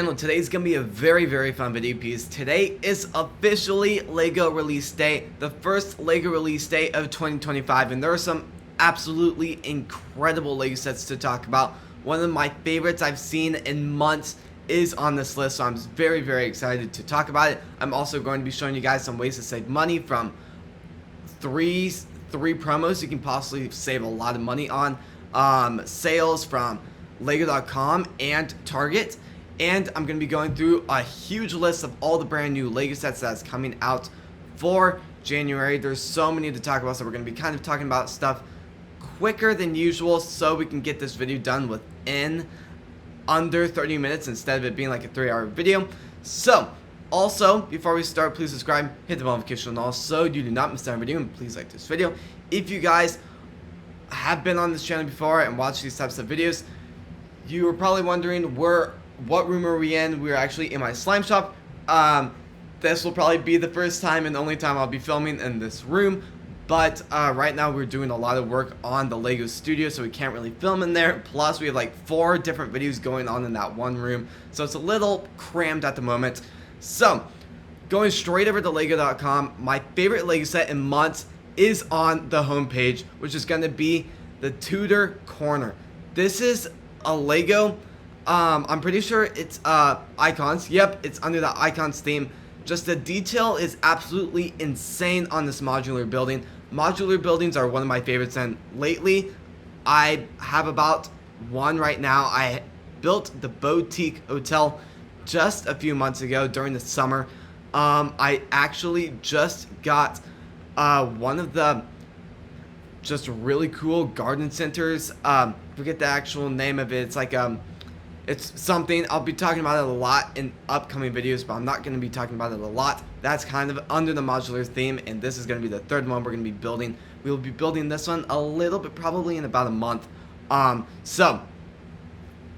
Today's gonna be a very fun video piece. Today is officially LEGO release day, the first LEGO release day of 2025, and there are some absolutely incredible LEGO sets to talk about. One of my favorites I've seen in months is on this list, so I'm very excited to talk about it. I'm also going to be showing you guys some ways to save money from three promos you can possibly save a lot of money on, sales from Lego.com and Target. And I'm going to be going through a huge list of all the brand new LEGO sets that's coming out for January. There's so many to talk about, so we're going to be kind of talking about stuff quicker than usual so we can get this video done within under 30 minutes instead of it being like a 3-hour video. So, also, before we start, please subscribe, hit the notification bell so you do not miss out on a video, and please like this video. If you guys have been on this channel before and watched these types of videos, you were probably wondering what room are we in? We're actually in my slime shop. This will probably be the first time and only time I'll be filming in this room. But right now we're doing a lot of work on the LEGO studio, so we can't really film in there. Plus we have like 4 different videos going on in that one room, so it's a little crammed at the moment. So, going straight over to Lego.com, my favorite LEGO set in months is on the homepage, which is going to be the Tudor Corner. This is a LEGO. I'm pretty sure it's icons. Yep, it's under the icons theme. Just the detail is absolutely insane on this modular building. Modular buildings are one of my favorites, and lately I have about one right now. I built the Boutique Hotel just a few months ago during the summer. I actually just got one of the just really cool garden centers. Forget the actual name of it. It's like it's something, I'll be talking about it a lot in upcoming videos, but I'm not going to be talking about it a lot. That's kind of under the modular theme, and this is going to be the third one we're going to be building. We will be building this one a little bit, probably in about a month. So,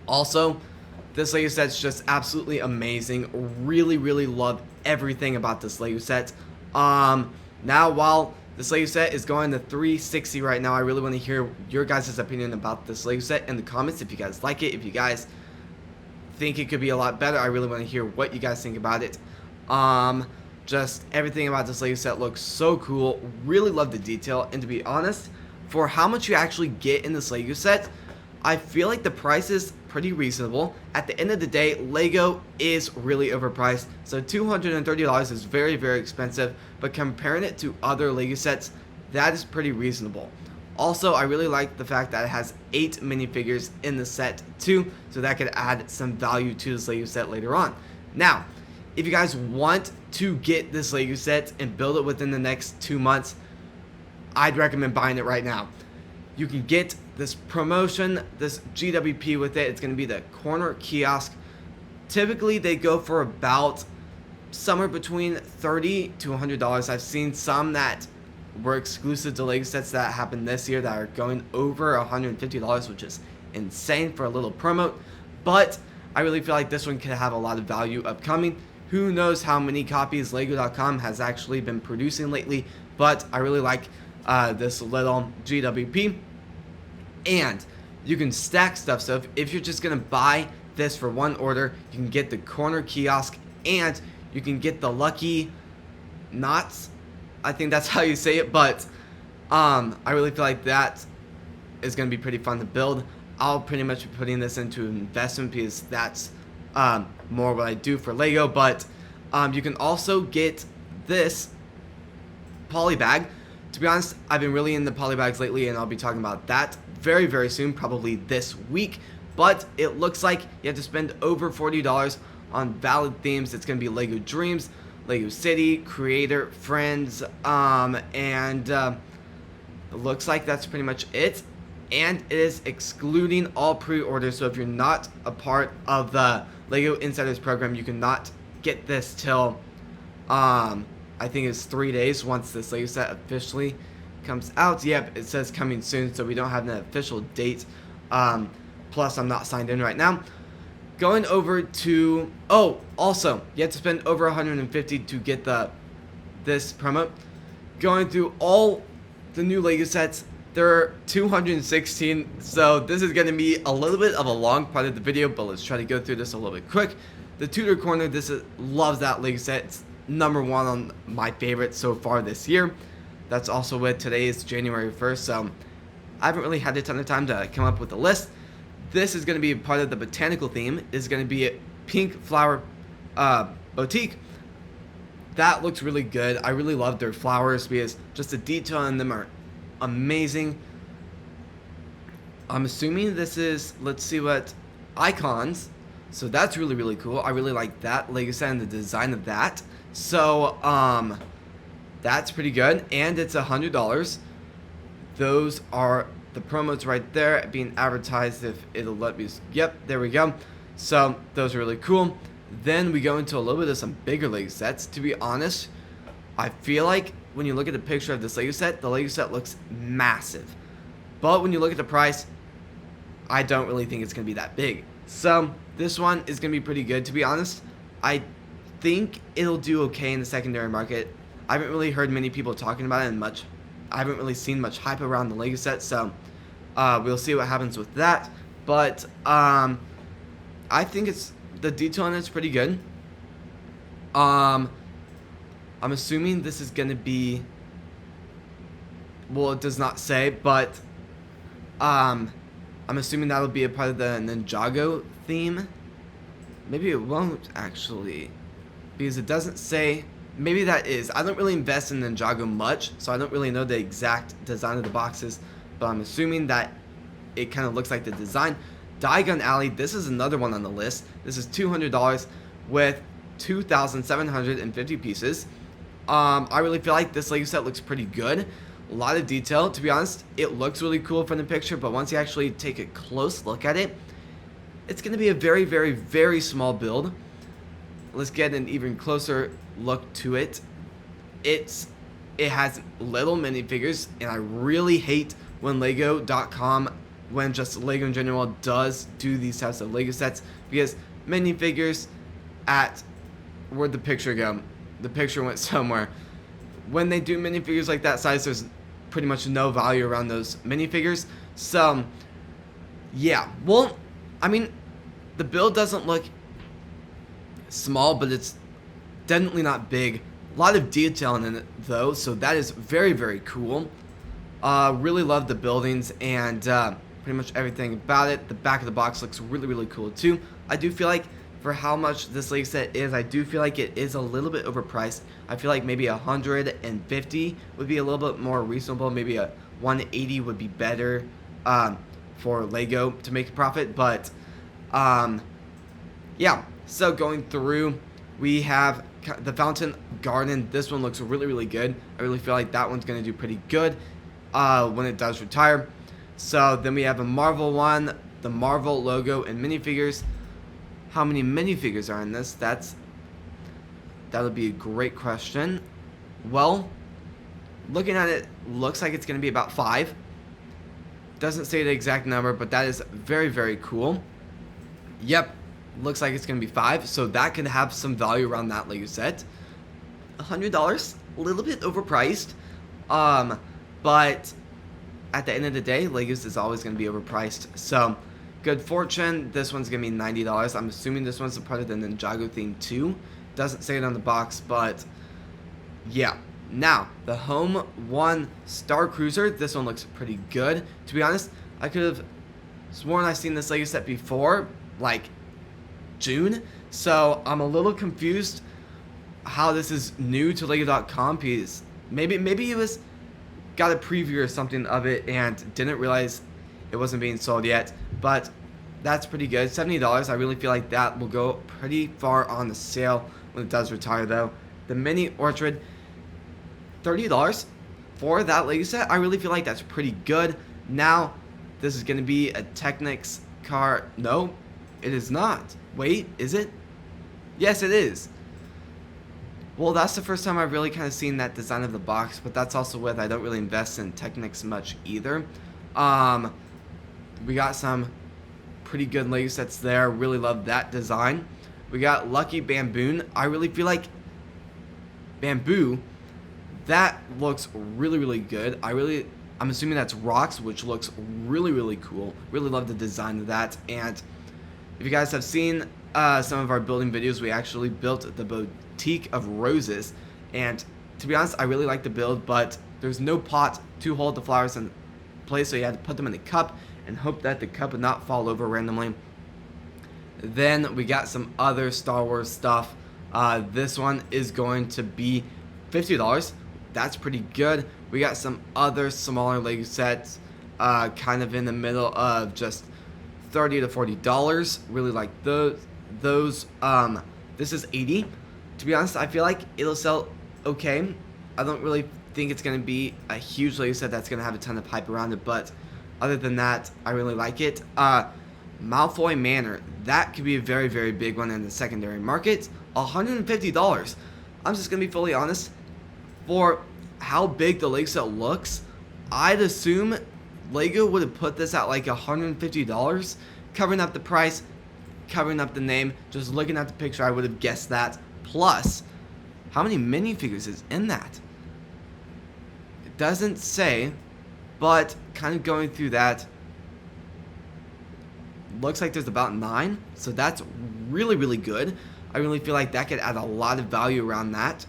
also, this LEGO set's just absolutely amazing. Really love everything about this LEGO set. Now, while this LEGO set is going to 360 right now, I really want to hear your guys' opinion about this LEGO set in the comments. If you guys like it, if you guys think it could be a lot better, I really want to hear what you guys think about it. Just everything about this LEGO set looks so cool. Really love the detail, and to be honest, for how much you actually get in this LEGO set, I feel like the price is pretty reasonable. At the end of the day, LEGO is really overpriced, so $230 is very expensive, but comparing it to other LEGO sets, that is pretty reasonable. Also, I really like the fact that it has 8 minifigures in the set too, so that could add some value to this LEGO set later on. Now, if you guys want to get this LEGO set and build it within the next 2 months, I'd recommend buying it right now. You can get this promotion, this GWP with it. It's going to be the corner kiosk. Typically, they go for about somewhere between $30 to $100. I've seen some that were exclusive to LEGO sets that happened this year that are going over $150, which is insane for a little promo. But I really feel like this one could have a lot of value upcoming. Who knows how many copies Lego.com has actually been producing lately, but I really like this little GWP. And you can stack stuff, so if you're just going to buy this for one order, you can get the corner kiosk, and you can get the Lucky Knots. I think that's how you say it, but I really feel like that is going to be pretty fun to build. I'll pretty much be putting this into an investment because that's more what I do for LEGO, but you can also get this polybag. To be honest, I've been really into polybags lately, and I'll be talking about that very soon, probably this week. But it looks like you have to spend over $40 on valid themes. It's going to be LEGO Dreams, LEGO City, Creator, Friends, and it looks like that's pretty much it. And it is excluding all pre-orders, so if you're not a part of the LEGO Insiders program, you cannot get this till I think it's 3 days once this LEGO set officially comes out. Yep, it says coming soon, so we don't have an official date. Plus, I'm not signed in right now. Going over to, oh, also, you have to spend over $150 to get this promo. Going through all the new LEGO sets, there are 216, so this is going to be a little bit of a long part of the video, but let's try to go through this a little bit quick. The Tudor Corner, loves that Lego set. It's number 1 on my favorites so far this year. That's also with today's January 1st, so I haven't really had a ton of time to come up with a list. This is going to be part of the botanical theme. It's going to be a pink flower boutique. That looks really good. I really love their flowers because just the detail in them are amazing. I'm assuming this is, let's see what, icons. So that's really, really cool. I really like that Lego set and the design of that. So, that's pretty good. And it's $100. Those are the promos right there being advertised if it'll let me. Yep, there we go. So those are really cool. Then we go into a little bit of some bigger Lego sets. To be honest, I feel like when you look at the picture of this Lego set, the Lego set looks massive. But when you look at the price, I don't really think it's going to be that big. So this one is going to be pretty good. To be honest, I think it'll do okay in the secondary market. I haven't really heard many people talking about it and much. I haven't really seen much hype around the Lego set, so we'll see what happens with that. But I think the detail on it's pretty good. I'm assuming this is gonna be, well, it does not say, but I'm assuming that'll be a part of the Ninjago theme. Maybe it won't actually, because it doesn't say. Maybe that is. I don't really invest in Ninjago much, so I don't really know the exact design of the boxes, but I'm assuming that it kind of looks like the design. Diagon Alley, this is another one on the list. This is $200 with 2,750 pieces. I really feel like this Lego set looks pretty good. A lot of detail. To be honest, it looks really cool from the picture, but once you actually take a close look at it, it's going to be a very, very, very small build. Let's get an even closer look to it. It has little minifigures, and I really hate when Lego.com, when just Lego in general does do these types of Lego sets, because minifigures where'd the picture go? The picture went somewhere. When they do minifigures like that size, there's pretty much no value around those minifigures. So, yeah. Well, I mean, the build doesn't look small, but it's definitely not big. A lot of detail in it though, so that is very, very cool. Really love the buildings and pretty much everything about it. The back of the box looks really, really cool too. I do feel like for how much this Lego set is, I do feel like it is a little bit overpriced. I feel like maybe 150 would be a little bit more reasonable. Maybe a 180 would be better for Lego to make a profit. But yeah. So going through, we have the Fountain Garden. This one looks really, really good. I really feel like that one's going to do pretty good when it does retire. So then we have a Marvel one, the Marvel logo and minifigures. How many minifigures are in this? That'll be a great question. Well, looking at it, looks like it's going to be about 5. Doesn't say the exact number, but that is very, very cool. Yep. Looks like it's going to be 5, so that can have some value around that Lego set. $100, a little bit overpriced, but at the end of the day, Legos is always going to be overpriced. So, Good Fortune, this one's going to be $90. I'm assuming this one's a part of the Ninjago theme too. Doesn't say it on the box, but yeah. Now, the Home 1 Star Cruiser, this one looks pretty good. To be honest, I could have sworn I've seen this Lego set before, like June, so I'm a little confused how this is new to Lego.com, because maybe it was got a preview or something of it and didn't realize it wasn't being sold yet, but that's pretty good. $70, I really feel like that will go pretty far on the sale when it does retire though. The Mini Orchard, $30 for that Lego set. I really feel like that's pretty good. Now, this is going to be a Technics car. No, it is not. Wait, is it? Yes, it is. Well, that's the first time I've really kind of seen that design of the box, but that's also with I don't really invest in Technics much either. We got some pretty good Lego sets there. Really love that design. We got Lucky Bamboon. I really feel like Bamboo, that looks really, really good. I'm assuming that's rocks, which looks really, really cool. Really love the design of that. And if you guys have seen some of our building videos, we actually built the Boutique of Roses, and to be honest, I really like the build, but there's no pot to hold the flowers in place, so you had to put them in a cup and hope that the cup would not fall over randomly. Then we got some other Star Wars stuff. This one is going to be $50. That's pretty good. We got some other smaller Lego sets, kind of in the middle of just $30 to $40. Really like those. This is $80. To be honest, I feel like it'll sell okay. I don't really think it's going to be a huge Lego set that's going to have a ton of hype around it, but other than that, I really like it. Malfoy Manor, that could be a very, very big one in the secondary market. $150. I'm just going to be fully honest. For how big the Lego set looks, I'd assume Lego would have put this at like $150. Covering up the price, covering up the name, just looking at the picture, I would have guessed that. Plus, how many minifigures is in that? It doesn't say, but kind of going through that, looks like there's about 9, so that's really, really good. I really feel like that could add a lot of value around that.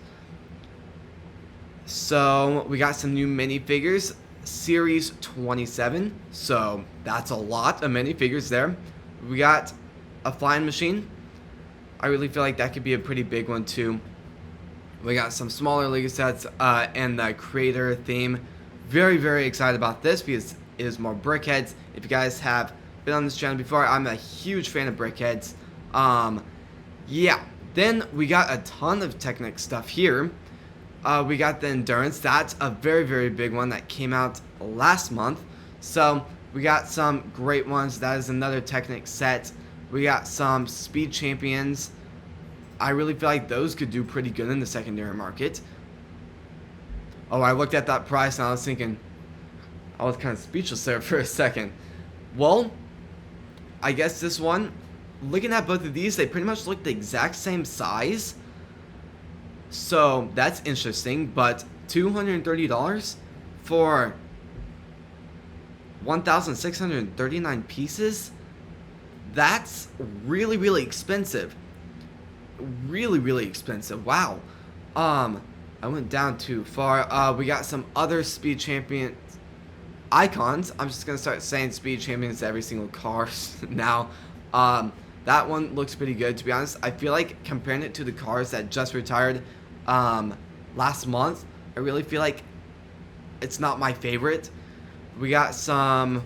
So we got some new minifigures, Series 27, so that's a lot of minifigures there. We got a flying machine. I really feel like that could be a pretty big one too. We got some smaller Lego sets and the creator theme. Very, very excited about this because it is more BrickHeadz. If you guys have been on this channel before, I'm a huge fan of BrickHeadz. Yeah, then we got a ton of Technic stuff here. We got the Endurance. That's a very, very big one that came out last month. So we got some great ones. That is another Technic set. We got some Speed Champions. I really feel like those could do pretty good in the secondary market. Oh, I looked at that price and I was thinking, I was kind of speechless there for a second. Well, I guess this one, looking at both of these, they pretty much look the exact same size. So that's interesting, but $230 for 1,639 pieces? That's really, really expensive. Really, really expensive. Wow. I went down too far. We got some other Speed Champion icons. I'm just gonna start saying Speed Champions to every single car now. That one looks pretty good, to be honest. I feel like comparing it to the cars that just retired last month, I really feel like it's not my favorite. We got some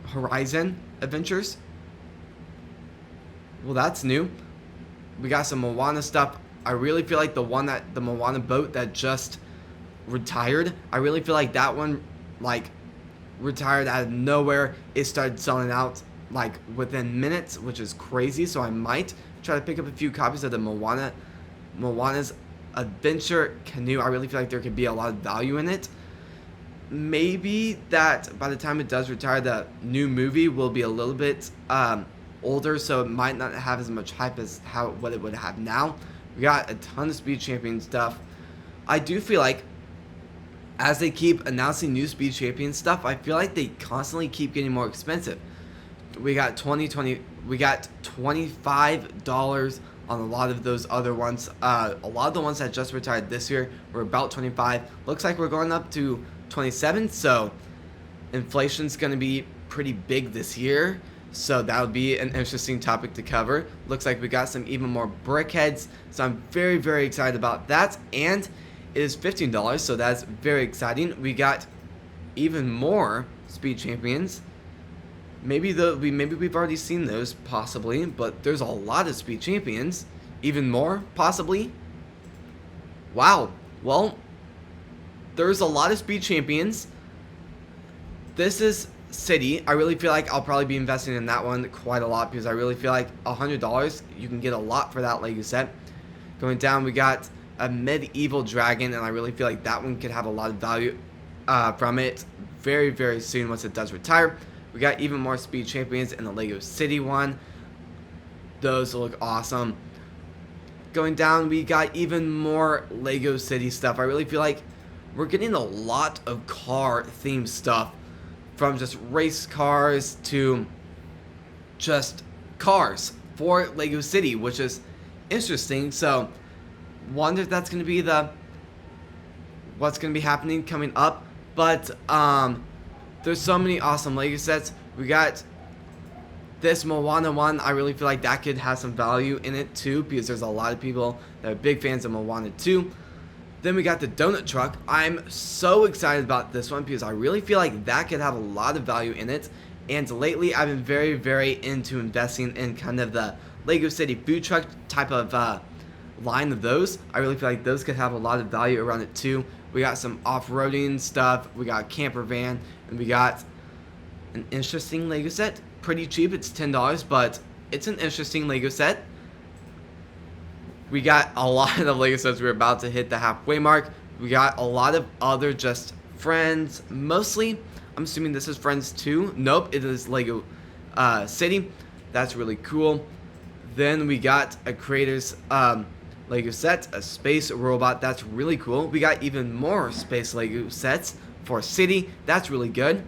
Horizon Adventures. Well, that's new. We got some Moana stuff. I really feel like the Moana boat that just retired, I really feel like that one, like, retired out of nowhere. It started selling out, like, within minutes, which is crazy. So I might try to pick up a few copies of the Moana's Adventure Canoe. I really feel like there could be a lot of value in it. Maybe that by the time it does retire, the new movie will be a little bit older, so it might not have as much hype as what it would have now. We got a ton of Speed Champion stuff. I do feel like as they keep announcing new Speed Champion stuff, I feel like they constantly keep getting more expensive. We got we got $25 on a lot of those other ones. A lot of the ones that just retired this year were about $25. Looks like we're going up to $27, so inflation's going to be pretty big this year. So that would be an interesting topic to cover. Looks like we got some even more BrickHeadz, so I'm very, very excited about that. And it is $15, so that's very exciting. We got even more Speed Champions. Maybe we've already seen those, possibly, but there's a lot of Speed Champions. Even more, possibly. Wow. Well, there's a lot of Speed Champions. This is City. I really feel like I'll probably be investing in that one quite a lot because I really feel like $100, you can get a lot for that Lego set. Going down, we got a medieval dragon, and I really feel like that one could have a lot of value from it very, very soon once it does retire. We got even more Speed Champions in the Lego City one. Those look awesome. Going down, we got even more Lego City stuff. I really feel like we're getting a lot of car-themed stuff, from just race cars to just cars for Lego City, which is interesting. So wonder if that's going to be what's going to be happening coming up. But there's so many awesome Lego sets. We got this Moana one. I really feel like that could have some value in it too, because there's a lot of people that are big fans of Moana 2. Then we got the donut truck. I'm so excited about this one because I really feel like that could have a lot of value in it. And lately I've been very, very into investing in kind of the Lego City food truck type of line of those. I really feel like those could have a lot of value around it too. We got some off-roading stuff. We got a camper van. And we got an interesting Lego set. Pretty cheap. It's $10, but it's an interesting Lego set. We got a lot of Lego sets. We're about to hit the halfway mark. We got a lot of other just Friends. Mostly, I'm assuming this is Friends 2. Nope, it is Lego City. That's really cool. Then we got a Creators Lego set, a space robot. That's really cool. We got even more space Lego sets for City. That's really good.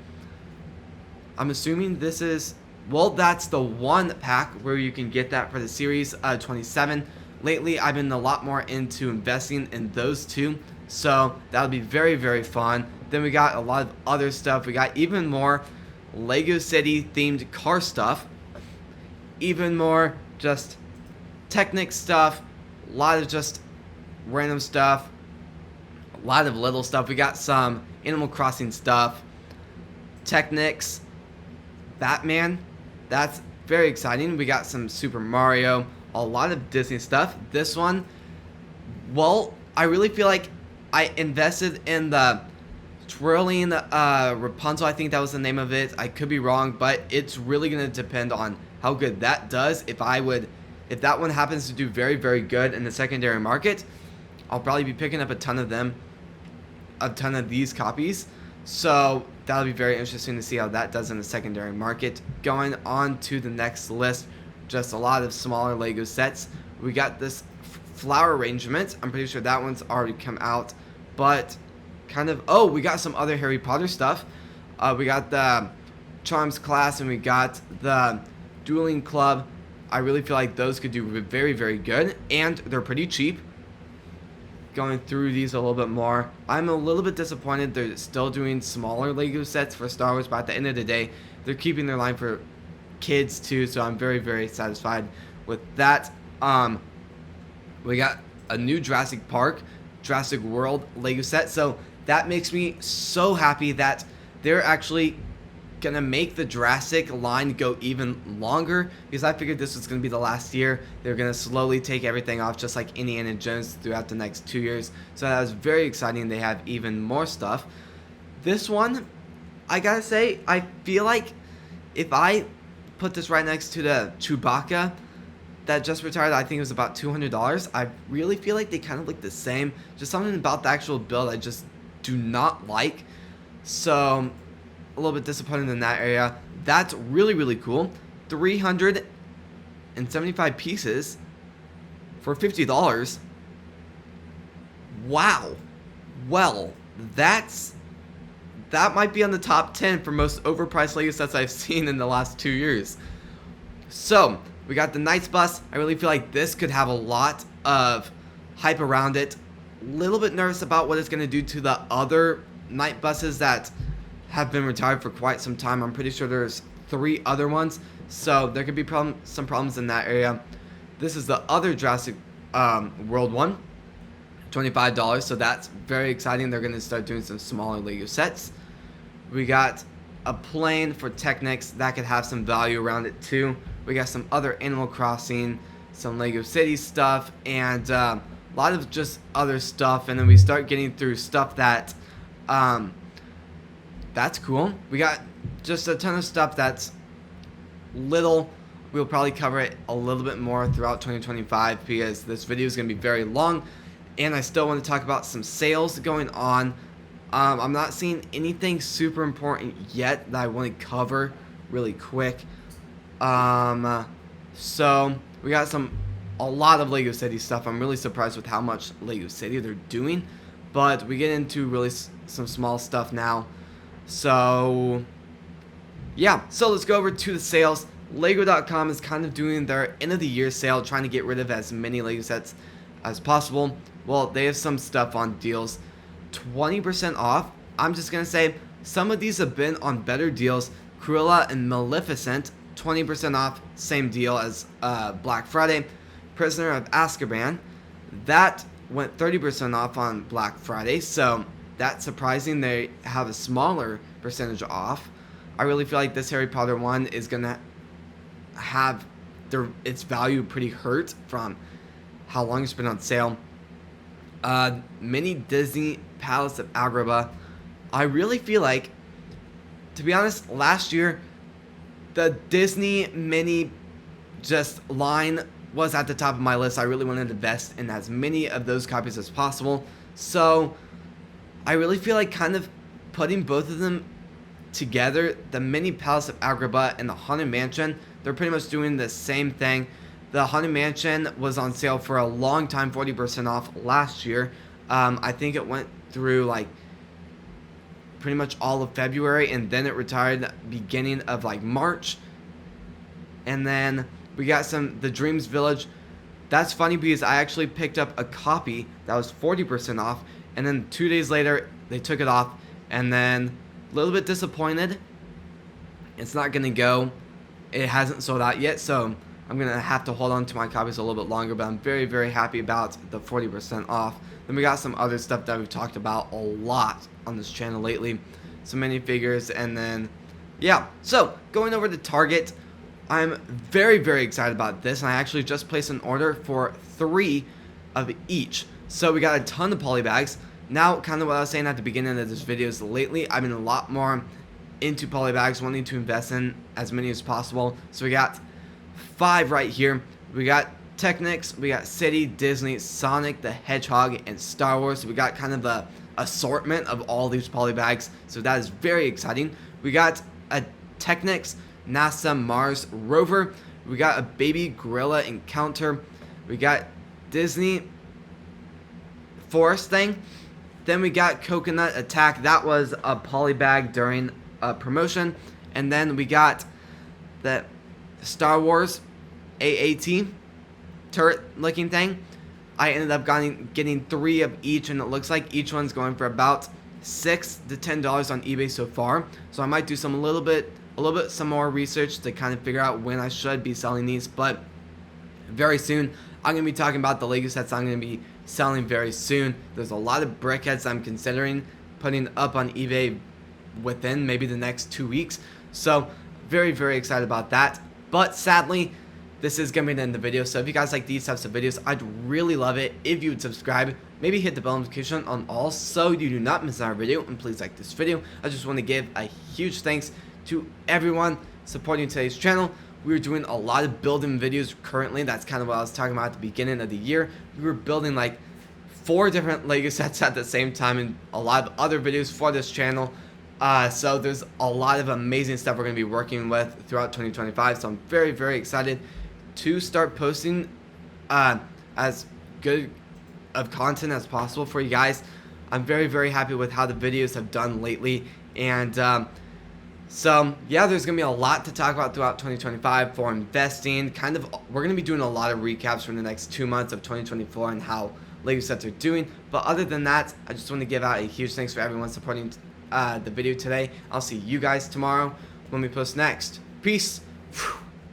I'm assuming this is, well, that's the one pack where you can get that for the Series 27. Lately, I've been a lot more into investing in those two, so that'll be very, very fun. Then we got a lot of other stuff. We got even more Lego City themed car stuff, even more just Technic stuff, a lot of just random stuff, a lot of little stuff. We got some Animal Crossing stuff, Technics, Batman. That's very exciting. We got some Super Mario, a lot of Disney stuff. This one, well, I really feel like I invested in the Twirling Rapunzel. I think that was the name of it. I could be wrong, but it's really going to depend on how good that does. If that one happens to do very, very good in the secondary market, I'll probably be picking up a ton of these copies. So that'll be very interesting to see how that does in the secondary market. Going on to the next list, just a lot of smaller Lego sets. We got this flower arrangement. I'm pretty sure that one's already come out, but kind of, oh, we got some other Harry Potter stuff. We got the Charms class and we got the Dueling Club. I really feel like those could do very, very good, and they're pretty cheap. Going through these a little bit more, I'm a little bit disappointed they're still doing smaller Lego sets for Star Wars, but at the end of the day, they're keeping their line for kids too, so I'm very, very satisfied with that. We got a new Jurassic World Lego set, so that makes me so happy that they're actually gonna make the Jurassic line go even longer, because I figured this was gonna be the last year. They're gonna slowly take everything off, just like Indiana Jones, throughout the next 2 years. So that was very exciting. They have even more stuff. This one, I gotta say, I feel like if I put this right next to the Chewbacca that just retired, I think it was about $200. I really feel like they kind of look the same. Just something about the actual build I just do not like. So a little bit disappointed in that area. That's really, really cool. 375 pieces for $50. Wow. Well, that might be on the top 10 for most overpriced Lego sets I've seen in the last 2 years. So we got the Knights bus. I really feel like this could have a lot of hype around it. Little bit nervous about what it's going to do to the other Knight buses that have been retired for quite some time. I'm pretty sure there's 3 other ones, so there could be some problems in that area. This is the other Jurassic World one, $25, so that's very exciting. They're going to start doing some smaller Lego sets. We got a plane for Technics that could have some value around it too. We got some other Animal Crossing, some Lego City stuff, and a lot of just other stuff. And then we start getting through stuff that that's cool. We got just a ton of stuff that's little. We'll probably cover it a little bit more throughout 2025 because this video is going to be very long, and I still want to talk about some sales going on. I'm not seeing anything super important yet that I want to cover really quick. So we got a lot of Lego City stuff. I'm really surprised with how much Lego City they're doing, but we get into really some small stuff now. So yeah, so let's go over to the sales. Lego.com is kind of doing their end of the year sale, trying to get rid of as many Lego sets as possible. Well, they have some stuff on deals, 20% off. I'm just gonna say some of these have been on better deals. Cruella and Maleficent, 20% off, same deal as Black Friday. Prisoner of Azkaban, that went 30% off on Black Friday, so that's surprising. They have a smaller percentage off. I really feel like this Harry Potter one is gonna have its value pretty hurt from how long it's been on sale. Mini Disney Palace of Agrabah. I really feel like, to be honest, last year the Disney mini just line was at the top of my list. I really wanted to invest in as many of those copies as possible. So I really feel like kind of putting both of them together, the mini Palace of Agrabah and the Haunted Mansion, they're pretty much doing the same thing. The Haunted Mansion was on sale for a long time, 40% off last year. I think it went through like pretty much all of February, and then it retired beginning of like March. And then we got the Dreams Village. That's funny because I actually picked up a copy that was 40% off, and then 2 days later they took it off, and then a little bit disappointed. It's not gonna go. It hasn't sold out yet, so I'm gonna have to hold on to my copies a little bit longer, but I'm very, very happy about the 40% off. Then we got some other stuff that we've talked about a lot on this channel lately, some minifigures, and then yeah. So going over to Target, I'm very, very excited about this, and I actually just placed an order for 3 of each. So we got a ton of poly bags. Now, kind of what I was saying at the beginning of this video is lately I've been a lot more into poly bags, wanting to invest in as many as possible. So we got 5 right here. We got Technics, we got City, Disney, Sonic the Hedgehog, and Star Wars. So we got kind of a assortment of all these poly bags, so that is very exciting. We got a Technics NASA Mars rover. We got a baby gorilla encounter. We got Disney forest thing. Then we got Coconut Attack. That was a poly bag during a promotion. And then we got the Star Wars AAT turret looking thing. I ended up getting 3 of each, and it looks like each one's going for about $6 to $10 on eBay so far. So I might do some some more research to kind of figure out when I should be selling these. But very soon I'm gonna be talking about the Lego sets I'm gonna be selling very soon. There's a lot of BrickHeads I'm considering putting up on eBay within maybe the next 2 weeks. So very, very excited about that. But sadly, this is gonna be the end of the video. So if you guys like these types of videos, I'd really love it if you would subscribe. Maybe hit the bell notification on all so you do not miss our video. And please like this video. I just want to give a huge thanks to everyone supporting today's channel. We're doing a lot of building videos currently. That's kind of what I was talking about at the beginning of the year. We were building like 4 different Lego sets at the same time, and a lot of other videos for this channel. So there's a lot of amazing stuff we're going to be working with throughout 2025. So I'm very, very excited to start posting as good of content as possible for you guys. I'm very, very happy with how the videos have done lately. And so yeah, there's going to be a lot to talk about throughout 2025 for investing. We're going to be doing a lot of recaps for the next 2 months of 2024 and how Lego sets are doing. But other than that, I just want to give out a huge thanks for everyone supporting the video today. I'll see you guys tomorrow when we post next. Peace.